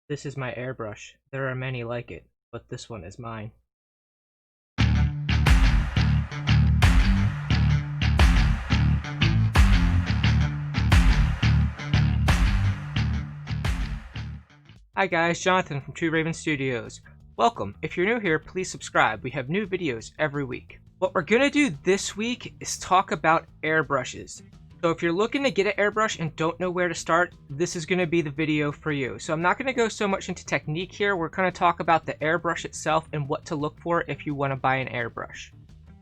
This is my airbrush. There are many like it, but this one is mine. Hi guys, Jonathan from Two Raven Studios. Welcome. If you're new here, please subscribe. We have new videos every week. What we're gonna do this week is talk about airbrushes. So if you're looking to get an airbrush and don't know where to start, this is gonna be the video for you. So I'm not gonna go so much into technique here. We're gonna talk about the airbrush itself and what to look for if you wanna buy an airbrush.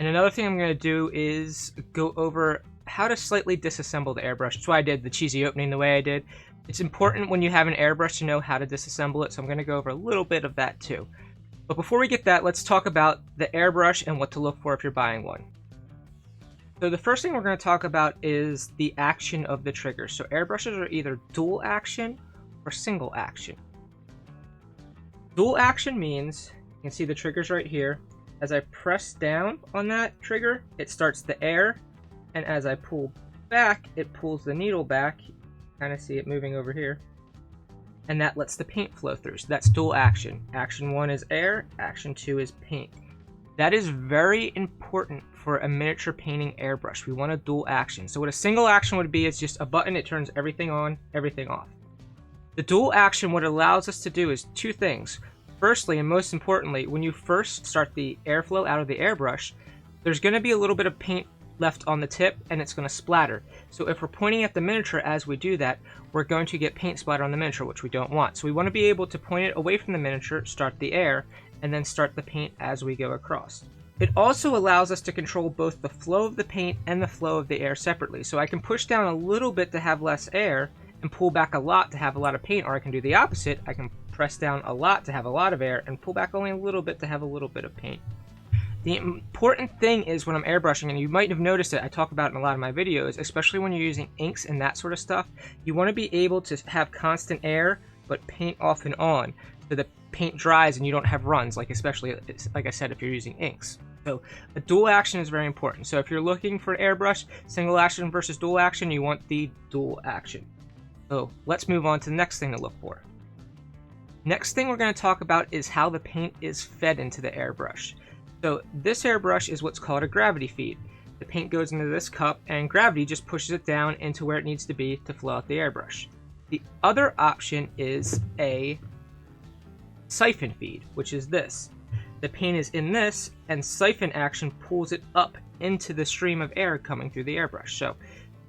And another thing I'm gonna do is go over how to slightly disassemble the airbrush. That's why I did the cheesy opening the way I did. It's important when you have an airbrush to know how to disassemble it, so I'm going to go over a little bit of that too. But before we get that, let's talk about the airbrush and what to look for if you're buying one. So the first thing we're going to talk about is the action of the trigger. So airbrushes are either dual action or single action. Dual action means, you can see the triggers right here. As I press down on that trigger, it starts the air, and as I pull back, it pulls the needle back. Kind of see it moving over here, and that lets the paint flow through. So that's dual action. Action 1 is air, action 2 is paint. That is very important for a miniature painting airbrush. We want a dual action. So what a single action would be is just a button. It turns everything on, everything off. The dual action, what it allows us to do is two things. Firstly, and most importantly, when you first start the airflow out of the airbrush, there's going to be a little bit of paint left on the tip and it's going to splatter. So if we're pointing at the miniature as we do that, we're going to get paint splatter on the miniature, which we don't want. So we want to be able to point it away from the miniature, start the air, and then start the paint as we go across. It also allows us to control both the flow of the paint and the flow of the air separately. So I can push down a little bit to have less air and pull back a lot to have a lot of paint, or I can do the opposite. I can press down a lot to have a lot of air and pull back only a little bit to have a little bit of paint. The important thing is when I'm airbrushing, and you might have noticed it, I talk about it in a lot of my videos, especially when you're using inks and that sort of stuff, you want to be able to have constant air, but paint off and on, so the paint dries and you don't have runs, especially, like I said, if you're using inks. So a dual action is very important. So if you're looking for an airbrush, single action versus dual action, you want the dual action. So let's move on to the next thing to look for. Next thing we're going to talk about is how the paint is fed into the airbrush. So this airbrush is what's called a gravity feed. The paint goes into this cup and gravity just pushes it down into where it needs to be to flow out the airbrush. The other option is a siphon feed, which is this. The paint is in this and siphon action pulls it up into the stream of air coming through the airbrush. So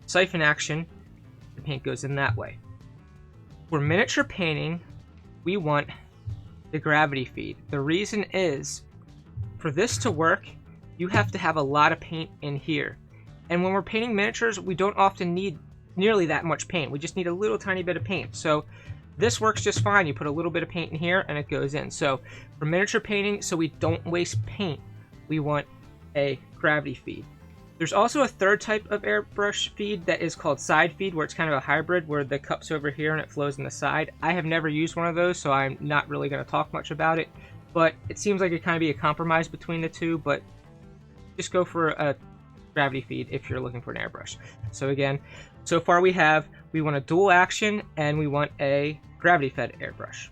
siphon action, the paint goes in that way. For miniature painting, we want the gravity feed. The reason is, for this to work, you have to have a lot of paint in here. And when we're painting miniatures, we don't often need nearly that much paint. We just need a little tiny bit of paint. So this works just fine. You put a little bit of paint in here and it goes in. So for miniature painting, so we don't waste paint, we want a gravity feed. There's also a third type of airbrush feed that is called side feed, where it's kind of a hybrid where the cup's over here and it flows in the side. I have never used one of those, so I'm not really going to talk much about it. But it seems like it kind of be a compromise between the two, but just go for a gravity feed if you're looking for an airbrush. So again, so far we want a dual action and we want a gravity fed airbrush.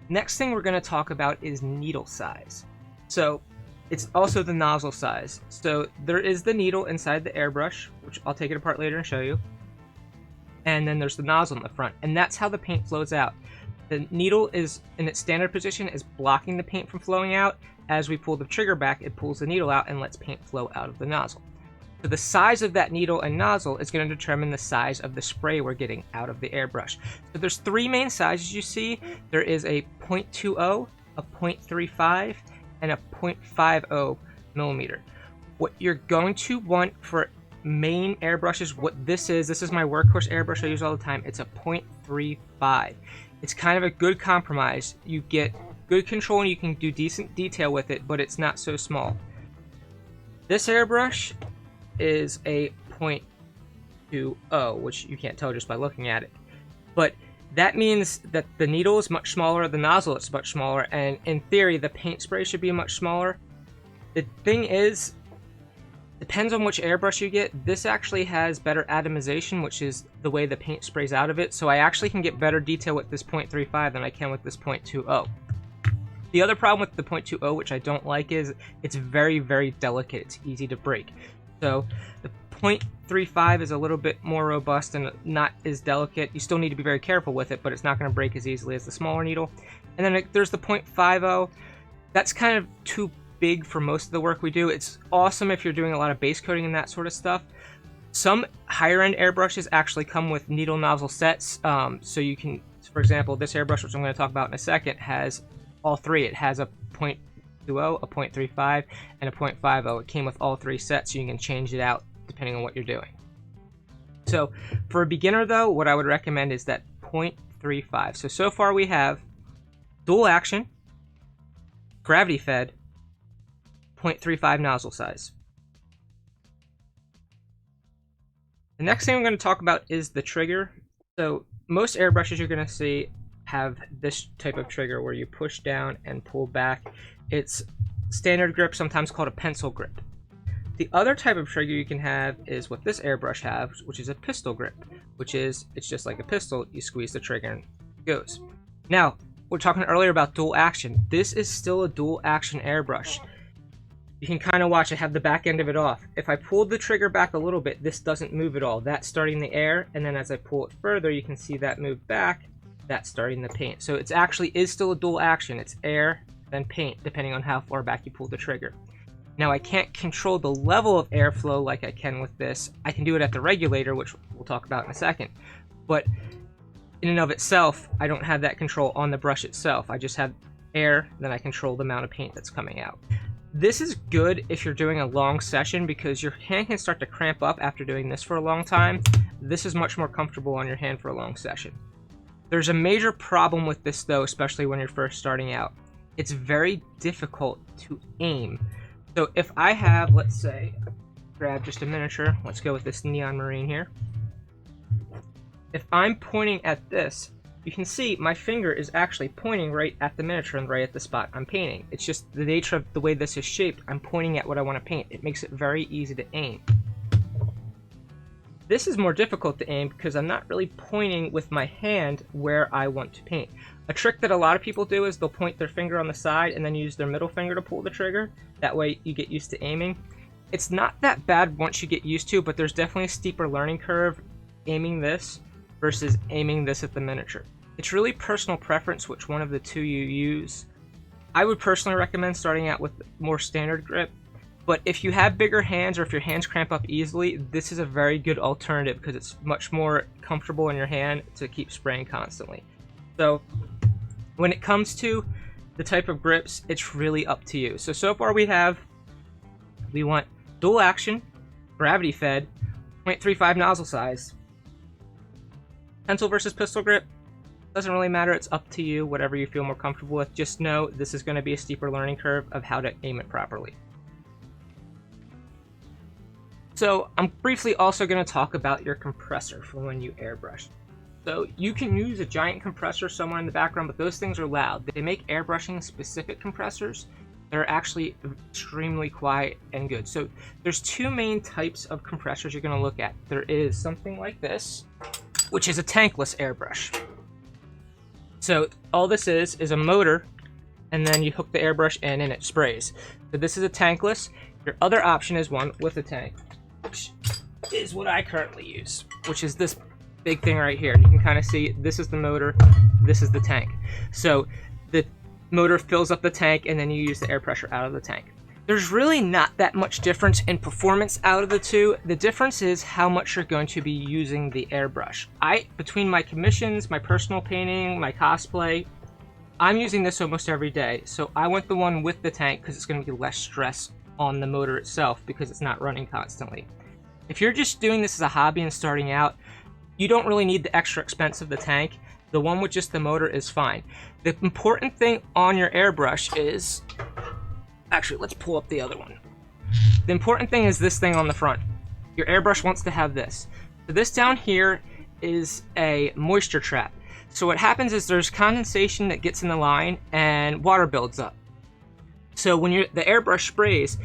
Next thing we're going to talk about is needle size. So it's also the nozzle size. So there is the needle inside the airbrush, which I'll take it apart later and show you. And then there's the nozzle in the front, and that's how the paint flows out. The needle is in its standard position, is blocking the paint from flowing out. As we pull the trigger back, it pulls the needle out and lets paint flow out of the nozzle. So the size of that needle and nozzle is going to determine the size of the spray we're getting out of the airbrush. So there's three main sizes you see. There is a 0.20, a 0.35, and a 0.50 millimeter. What you're going to want for main airbrushes, what this is my workhorse airbrush I use all the time. It's a 0.35. It's kind of a good compromise. You get good control and you can do decent detail with it, but it's not so small. This airbrush is a 0.20, which you can't tell just by looking at it. But that means that the needle is much smaller, the nozzle is much smaller, and in theory the paint spray should be much smaller. The thing is, Depends on which airbrush you get. This actually has better atomization, which is the way the paint sprays out of it, so I actually can get better detail with this 0.35 than I can with this 0.20. The other problem with the 0.20, which I don't like, is it's very, very delicate. It's easy to break. So the 0.35 is a little bit more robust and not as delicate. You still need to be very careful with it, but it's not going to break as easily as the smaller needle. And then there's the 0.50. That's kind of too big for most of the work we do. It's awesome if you're doing a lot of base coating and that sort of stuff. Some higher end airbrushes actually come with needle nozzle sets, so you can, for example, this airbrush, which I'm going to talk about in a second, has all three. It has a 0.20, a 0.35, and a 0.50. It came with all three sets, so you can change it out depending on what you're doing. So for a beginner though, what I would recommend is that 0.35. So far we have dual action, gravity fed, 0.35 nozzle size. The next thing I'm going to talk about is the trigger. So most airbrushes you're going to see have this type of trigger where you push down and pull back. It's standard grip, sometimes called a pencil grip. The other type of trigger you can have is what this airbrush has, which is a pistol grip, which is, it's just like a pistol. You squeeze the trigger and it goes. Now, we're talking earlier about dual action. This is still a dual action airbrush. You can kind of watch, I have the back end of it off. If I pulled the trigger back a little bit, this doesn't move at all. That's starting the air, and then as I pull it further, you can see that move back. That's starting the paint. So it actually is still a dual action. It's air, then paint, depending on how far back you pull the trigger. Now I can't control the level of airflow like I can with this. I can do it at the regulator, which we'll talk about in a second. But in and of itself, I don't have that control on the brush itself. I just have air, then I control the amount of paint that's coming out. This is good if you're doing a long session because your hand can start to cramp up after doing this for a long time. This is much more comfortable on your hand for a long session. There's a major problem with this though, especially when you're first starting out. It's very difficult to aim. So if I have, let's say, grab just a miniature, let's go with this neon marine here. If I'm pointing at this, you can see my finger is actually pointing right at the miniature and right at the spot I'm painting. It's just the nature of the way this is shaped. I'm pointing at what I want to paint. It makes it very easy to aim. This is more difficult to aim because I'm not really pointing with my hand where I want to paint. A trick that a lot of people do is they'll point their finger on the side and then use their middle finger to pull the trigger. That way you get used to aiming. It's not that bad once you get used to, but there's definitely a steeper learning curve aiming this versus aiming this at the miniature. It's really personal preference which one of the two you use. I would personally recommend starting out with more standard grip, but if you have bigger hands or if your hands cramp up easily, this is a very good alternative because it's much more comfortable in your hand to keep spraying constantly. So when it comes to the type of grips, it's really up to you. So far we want dual action, gravity fed, 0.35 nozzle size. Pencil versus pistol grip, doesn't really matter, it's up to you, whatever you feel more comfortable with. Just know this is going to be a steeper learning curve of how to aim it properly. So I'm briefly also going to talk about your compressor for when you airbrush. So you can use a giant compressor somewhere in the background, but those things are loud. They make airbrushing specific compressors that are actually extremely quiet and good. So there's two main types of compressors you're going to look at. There is something like this, which is a tankless airbrush. So all this is a motor, and then you hook the airbrush in and it sprays. So this is a tankless. Your other option is one with a tank, which is what I currently use, which is this big thing right here. You can kind of see this is the motor, this is the tank. So the motor fills up the tank and then you use the air pressure out of the tank. There's really not that much difference in performance out of the two. The difference is how much you're going to be using the airbrush. Between my commissions, my personal painting, my cosplay, I'm using this almost every day. So I went the one with the tank because it's going to be less stress on the motor itself because it's not running constantly. If you're just doing this as a hobby and starting out, you don't really need the extra expense of the tank. The one with just the motor is fine. The important thing on your airbrush is, actually, let's pull up the other one. The important thing is this thing on the front. Your airbrush wants to have this. So this down here is a moisture trap. So what happens is there's condensation that gets in the line and water builds up. So when the airbrush sprays,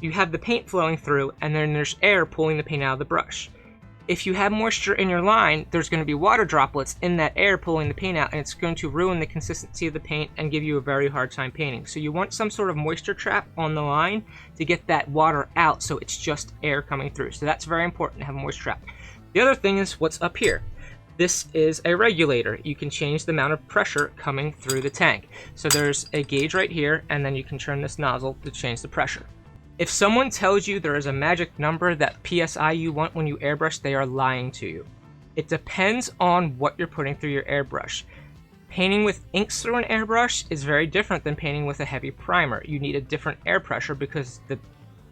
you have the paint flowing through, and then there's air pulling the paint out of the brush. If you have moisture in your line, there's going to be water droplets in that air pulling the paint out, and it's going to ruin the consistency of the paint and give you a very hard time painting. So you want some sort of moisture trap on the line to get that water out, so it's just air coming through. So that's very important to have a moisture trap. The other thing is what's up here. This is a regulator. You can change the amount of pressure coming through the tank. So there's a gauge right here, and then you can turn this nozzle to change the pressure. If someone tells you there is a magic number that PSI you want when you airbrush, they are lying to you. It depends on what you're putting through your airbrush. Painting with inks through an airbrush is very different than painting with a heavy primer. You need a different air pressure because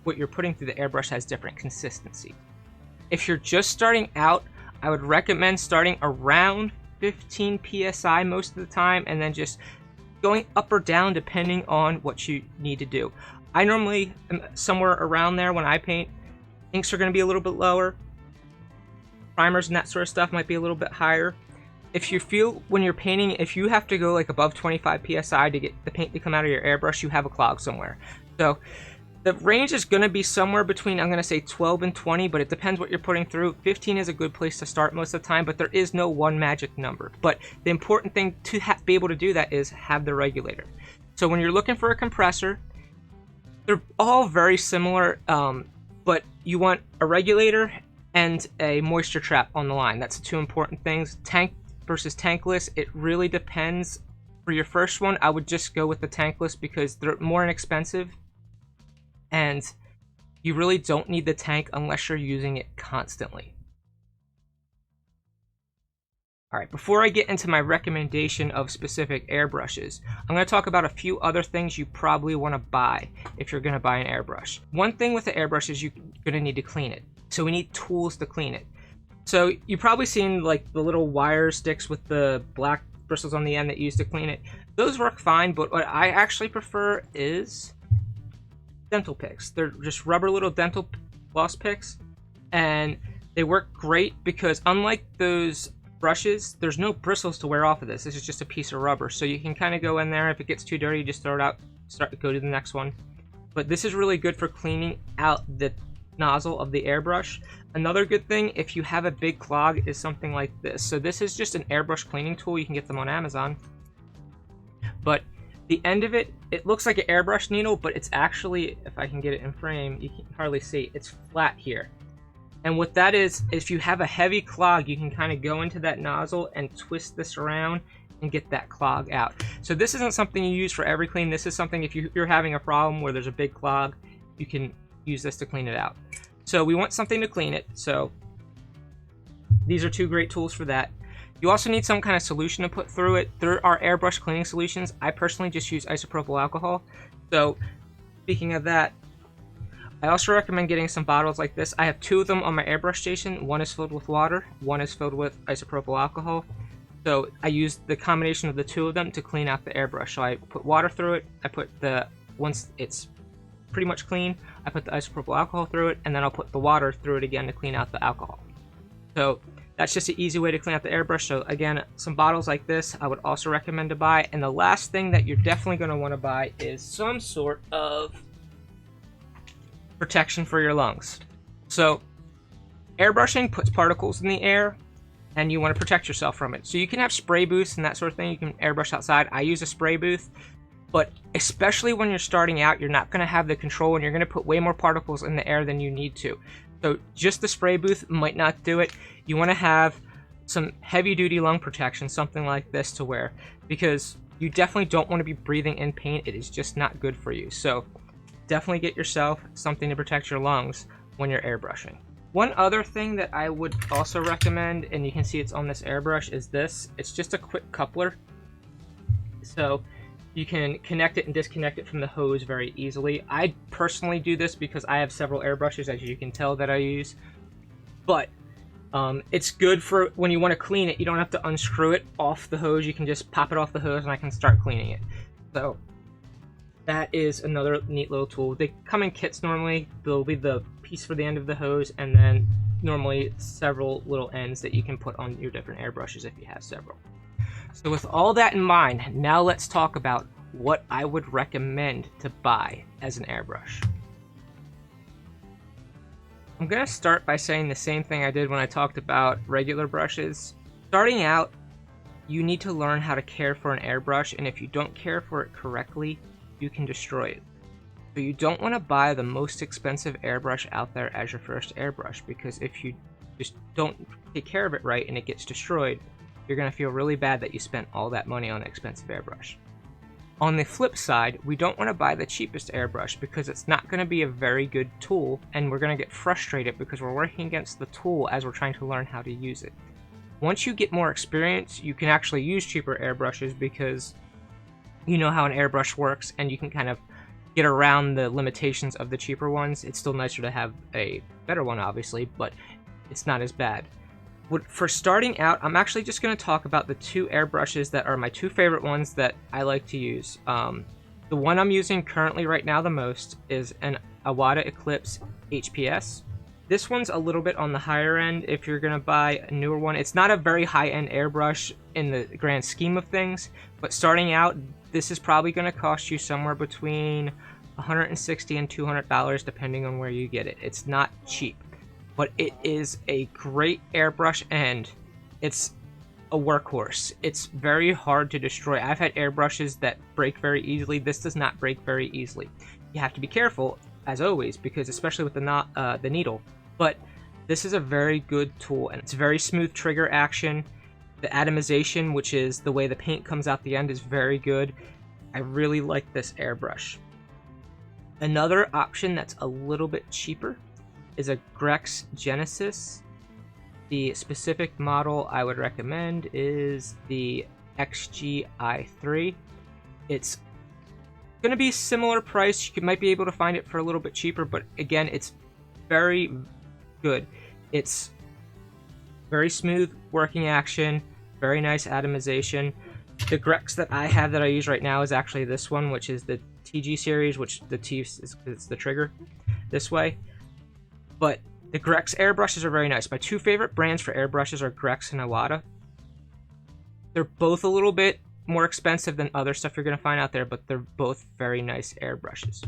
what you're putting through the airbrush has different consistency. If you're just starting out, I would recommend starting around 15 PSI most of the time, and then just going up or down depending on what you need to do. I normally am somewhere around there when I paint. Inks are going to be a little bit lower. Primers and that sort of stuff might be a little bit higher. If you feel when you're painting, if you have to go like above 25 PSI to get the paint to come out of your airbrush, you have a clog somewhere. So the range is going to be somewhere between, I'm going to say 12 and 20, but it depends what you're putting through. 15 is a good place to start most of the time, but there is no one magic number. But the important thing to be able to do that is have the regulator. So when you're looking for a compressor, they're all very similar, but you want a regulator and a moisture trap on the line. That's the two important things. Tank versus tankless, it really depends. For your first one, I would just go with the tankless because they're more inexpensive, and you really don't need the tank unless you're using it constantly. Alright, before I get into my recommendation of specific airbrushes, I'm going to talk about a few other things you probably want to buy if you're going to buy an airbrush. One thing with the airbrush is you're going to need to clean it. So we need tools to clean it. So you've probably seen like the little wire sticks with the black bristles on the end that you use to clean it. Those work fine, but what I actually prefer is dental picks. They're just rubber little dental floss picks, and they work great because unlike those brushes, there's no bristles to wear off of this. This is just a piece of rubber, so you can kind of go in there. If it gets too dirty, just throw it out, go to the next one. But this is really good for cleaning out the nozzle of the airbrush. Another good thing, if you have a big clog, is something like this. So this is just an airbrush cleaning tool. You can get them on Amazon. But the end of it, it looks like an airbrush needle, but it's actually, if I can get it in frame, you can hardly see, it's flat here. And what that is, if you have a heavy clog, you can kind of go into that nozzle and twist this around and get that clog out. So this isn't something you use for every clean. This is something if you're having a problem where there's a big clog, you can use this to clean it out. So we want something to clean it. So these are two great tools for that. You also need some kind of solution to put through it. There are airbrush cleaning solutions. I personally just use isopropyl alcohol. So speaking of that, I also recommend getting some bottles like this. I have two of them on my airbrush station. One is filled with water, one is filled with isopropyl alcohol. So I use the combination of the two of them to clean out the airbrush. So I put water through it, once it's pretty much clean, I put the isopropyl alcohol through it, and then I'll put the water through it again to clean out the alcohol. So that's just an easy way to clean out the airbrush. So again, some bottles like this I would also recommend to buy. And the last thing that you're definitely going to want to buy is some sort of protection for your lungs. So airbrushing puts particles in the air, and you want to protect yourself from it. So you can have spray booths and that sort of thing. You can airbrush outside. I use a spray booth, but especially when you're starting out, you're not going to have the control, and you're going to put way more particles in the air than you need to. So just the spray booth might not do it. You want to have some heavy duty lung protection, something like this to wear, because you definitely don't want to be breathing in paint. It is just not good for you. So definitely get yourself something to protect your lungs when you're airbrushing. One other thing that I would also recommend, and you can see it's on this airbrush, is this. It's just a quick coupler. So you can connect it and disconnect it from the hose very easily. I personally do this because I have several airbrushes, as you can tell, that I use. But it's good for when you want to clean it. You don't have to unscrew it off the hose. You can just pop it off the hose and I can start cleaning it. So that is another neat little tool. They come in kits normally. There'll be the piece for the end of the hose, and then normally several little ends that you can put on your different airbrushes if you have several. So with all that in mind, now let's talk about what I would recommend to buy as an airbrush. I'm going to start by saying the same thing I did when I talked about regular brushes. Starting out, you need to learn how to care for an airbrush, and if you don't care for it correctly, you can destroy it. So you don't want to buy the most expensive airbrush out there as your first airbrush, because if you just don't take care of it right and it gets destroyed, you're going to feel really bad that you spent all that money on an expensive airbrush. On the flip side, we don't want to buy the cheapest airbrush because it's not going to be a very good tool, and we're going to get frustrated because we're working against the tool as we're trying to learn how to use it. Once you get more experience, you can actually use cheaper airbrushes because you know how an airbrush works and you can kind of get around the limitations of the cheaper ones. It's still nicer to have a better one, obviously, but it's not as bad. For starting out, I'm actually just going to talk about the two airbrushes that are my two favorite ones that I like to use. The one I'm using currently right now the most is an Iwata Eclipse HPS. This one's a little bit on the higher end if you're going to buy a newer one. It's not a very high-end airbrush in the grand scheme of things, but starting out, this is probably going to cost you somewhere between $160 and $200 depending on where you get it. It's not cheap, but it is a great airbrush and it's a workhorse. It's very hard to destroy. I've had airbrushes that break very easily. This does not break very easily. You have to be careful, as always, because especially with the needle, but this is a very good tool and it's very smooth trigger action. The atomization, which is the way the paint comes out the end, is very good. I really like this airbrush. Another option that's a little bit cheaper is a Grex Genesis. The specific model I would recommend is the XGI3. It's going to be similar price. You might be able to find it for a little bit cheaper, but again, it's very good. It's very smooth working action, very nice atomization. The Grex that I have that I use right now is actually this one, which is the TG series, which the T is the trigger this way. But the Grex airbrushes are very nice. My two favorite brands for airbrushes are Grex and Iwata. They're both a little bit more expensive than other stuff you're going to find out there, but they're both very nice airbrushes.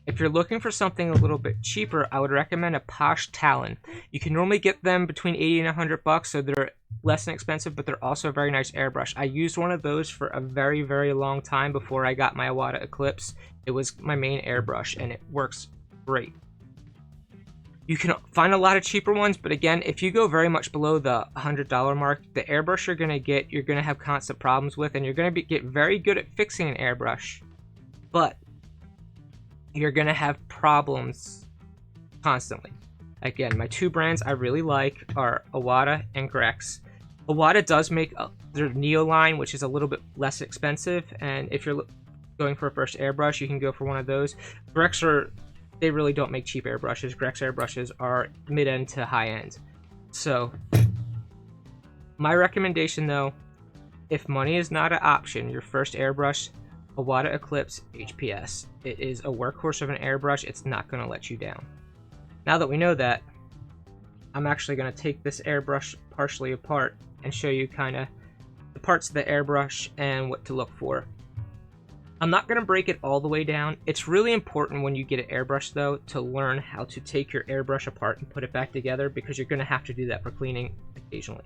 If you're looking for something a little bit cheaper, I would recommend a Posh Talon. You can normally get them between 80 and 100 bucks, so they're less than expensive, but they're also a very nice airbrush. I used one of those for a very, very long time before I got my Iwata Eclipse. It was my main airbrush, and it works great. You can find a lot of cheaper ones, but again, if you go very much below the $100 mark, the airbrush you're going to have constant problems with, and you're going to get very good at fixing an airbrush, but you're going to have problems constantly. Again, my two brands I really like are Iwata and Grex. Iwata does make their Neo line, which is a little bit less expensive, and if you're going for a first airbrush, you can go for one of those. Grex they really don't make cheap airbrushes. Grex airbrushes are mid-end to high-end. So, my recommendation though, if money is not an option, your first airbrush, Iwata Eclipse HPS. It is a workhorse of an airbrush. It's not going to let you down. Now that we know that, I'm actually going to take this airbrush partially apart and show you kind of the parts of the airbrush and what to look for. I'm not going to break it all the way down. It's really important when you get an airbrush though to learn how to take your airbrush apart and put it back together, because you're going to have to do that for cleaning occasionally.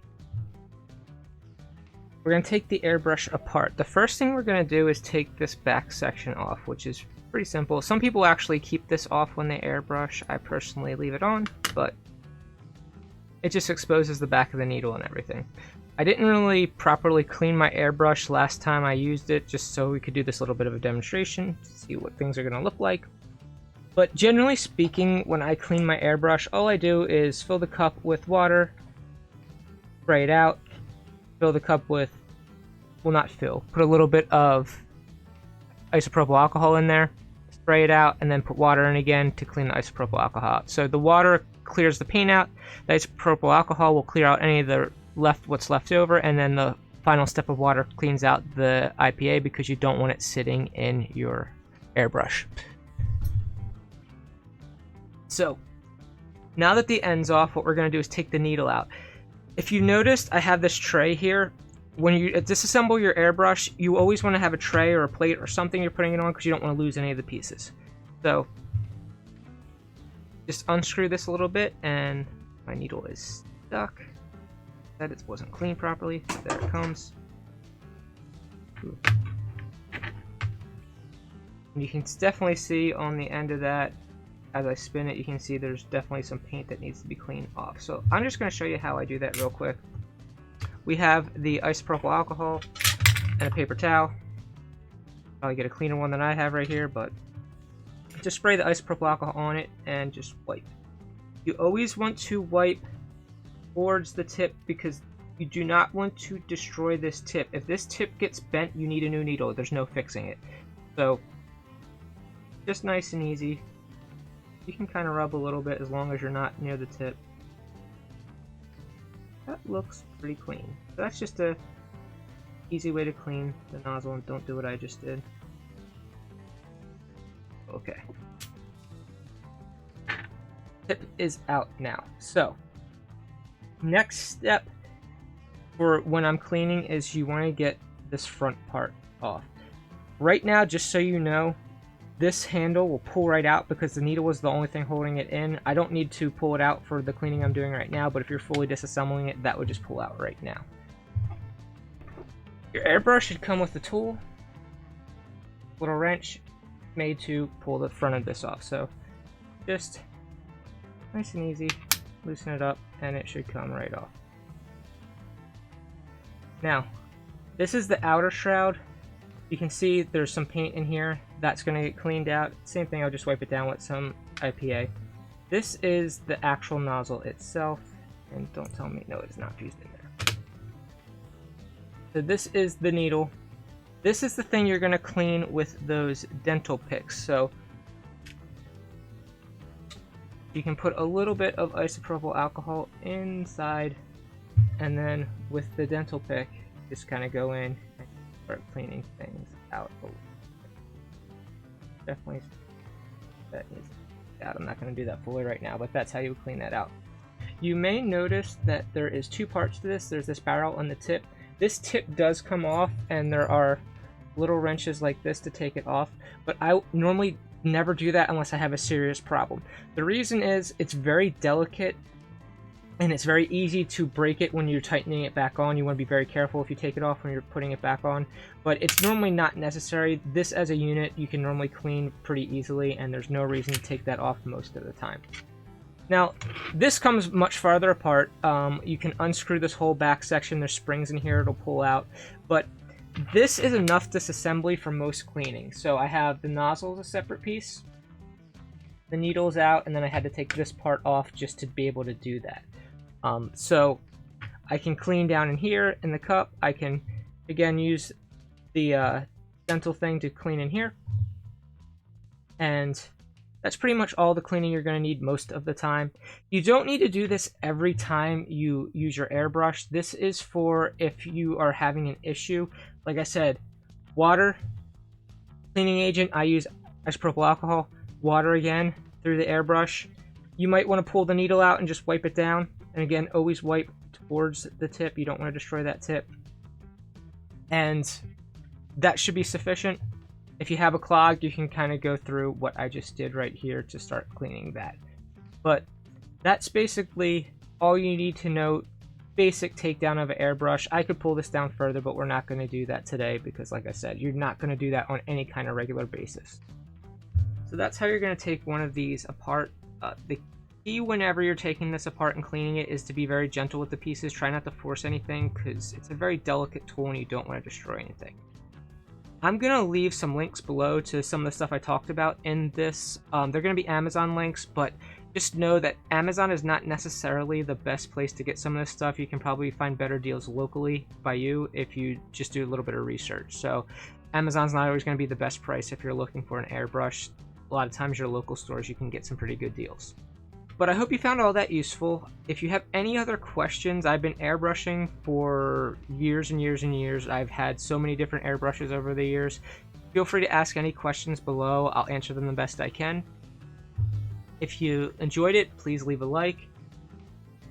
We're going to take the airbrush apart. The first thing we're going to do is take this back section off, which is pretty simple. Some people actually keep this off when they airbrush. I personally leave it on, but it just exposes the back of the needle and everything. I didn't really properly clean my airbrush last time I used it, just so we could do this little bit of a demonstration to see what things are going to look like. But generally speaking, when I clean my airbrush, all I do is fill the cup with water, spray it out, fill the cup with, well, not fill, put a little bit of isopropyl alcohol in there, spray it out, and then put water in again to clean the isopropyl alcohol out. So the water clears the paint out, the isopropyl alcohol will clear out any of the what's left over, and then the final step of water cleans out the IPA because you don't want it sitting in your airbrush. So now that the end's off, what we're going to do is take the needle out. If you noticed, I have this tray here. When you disassemble your airbrush, you always want to have a tray or a plate or something you're putting it on because you don't want to lose any of the pieces. So just unscrew this a little bit, and my needle is stuck. That it wasn't cleaned properly. There it comes. Ooh. You can definitely see on the end of that, as I spin it, you can see there's definitely some paint that needs to be cleaned off. So I'm just going to show you how I do that real quick. We have the isopropyl alcohol and a paper towel. Probably get a cleaner one than I have right here, but just spray the isopropyl alcohol on it and just wipe. You always want to wipe towards the tip because you do not want to destroy this tip. If this tip gets bent, you need a new needle. There's no fixing it. So just nice and easy. You can kind of rub a little bit as long as you're not near the tip. That looks pretty clean. So that's just a easy way to clean the nozzle, and don't do what I just did. Okay. Tip is out now. So next step for when I'm cleaning is you want to get this front part off. Right now, just so you know, this handle will pull right out because the needle was the only thing holding it in. I don't need to pull it out for the cleaning I'm doing right now, but if you're fully disassembling it, that would just pull out right now. Your airbrush should come with a tool, little wrench made to pull the front of this off. So just nice and easy, loosen it up, and it should come right off. Now, this is the outer shroud. You can see there's some paint in here. That's going to get cleaned out. Same thing, I'll just wipe it down with some IPA. This is the actual nozzle itself. And don't tell me, no, it's not fused in there. So this is the needle. This is the thing you're going to clean with those dental picks. So you can put a little bit of isopropyl alcohol inside, and then with the dental pick, just kind of go in and start cleaning things out. Definitely that needs to be out. I'm not going to do that fully right now, but that's how you clean that out. You may notice that there is two parts to this. There's this barrel on the tip. This tip does come off, and there are little wrenches like this to take it off, but I normally never do that unless I have a serious problem. The reason is it's very delicate and it's very easy to break it when you're tightening it back on. You want to be very careful if you take it off when you're putting it back on, but it's normally not necessary. This as a unit you can normally clean pretty easily, and there's no reason to take that off most of the time. Now, this comes much farther apart. You can unscrew this whole back section. There's springs in here, it'll pull out, but this is enough disassembly for most cleaning. So I have the nozzle as a separate piece, the needle's out, and then I had to take this part off just to be able to do that. So I can clean down in here in the cup. I can again use the dental thing to clean in here, and that's pretty much all the cleaning you're going to need most of the time. You don't need to do this every time you use your airbrush. This is for if you are having an issue. Like I said, water, cleaning agent, I use isopropyl alcohol, water again through the airbrush. You might want to pull the needle out and just wipe it down. And again, always wipe towards the tip. You don't want to destroy that tip. And that should be sufficient. If you have a clog, you can kind of go through what I just did right here to start cleaning that. But that's basically all you need to know. Basic takedown of an airbrush. I could pull this down further, but we're not going to do that today because, like I said, you're not going to do that on any kind of regular basis. So that's how you're going to take one of these apart. The key whenever you're taking this apart and cleaning it is to be very gentle with the pieces. Try not to force anything because it's a very delicate tool and you don't want to destroy anything. I'm going to leave some links below to some of the stuff I talked about in this. They're going to be Amazon links, but just know that Amazon is not necessarily the best place to get some of this stuff. You can probably find better deals locally by you if you just do a little bit of research. So Amazon's not always going to be the best price if you're looking for an airbrush. A lot of times your local stores, you can get some pretty good deals. But I hope you found all that useful. If you have any other questions, I've been airbrushing for years and years and years. I've had so many different airbrushes over the years. Feel free to ask any questions below. I'll answer them the best I can. If you enjoyed it, please leave a like.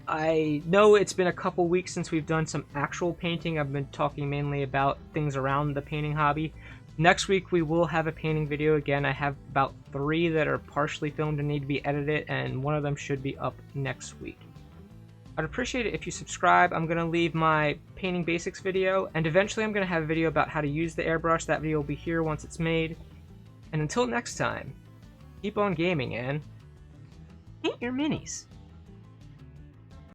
I know it's been a couple weeks since we've done some actual painting. I've been talking mainly about things around the painting hobby. Next week we will have a painting video again. I have about 3 that are partially filmed and need to be edited, and one of them should be up next week. I'd appreciate it if you subscribe. I'm going to leave my painting basics video, and eventually I'm going to have a video about how to use the airbrush. That video will be here once it's made. And until next time, keep on gaming and paint your minis.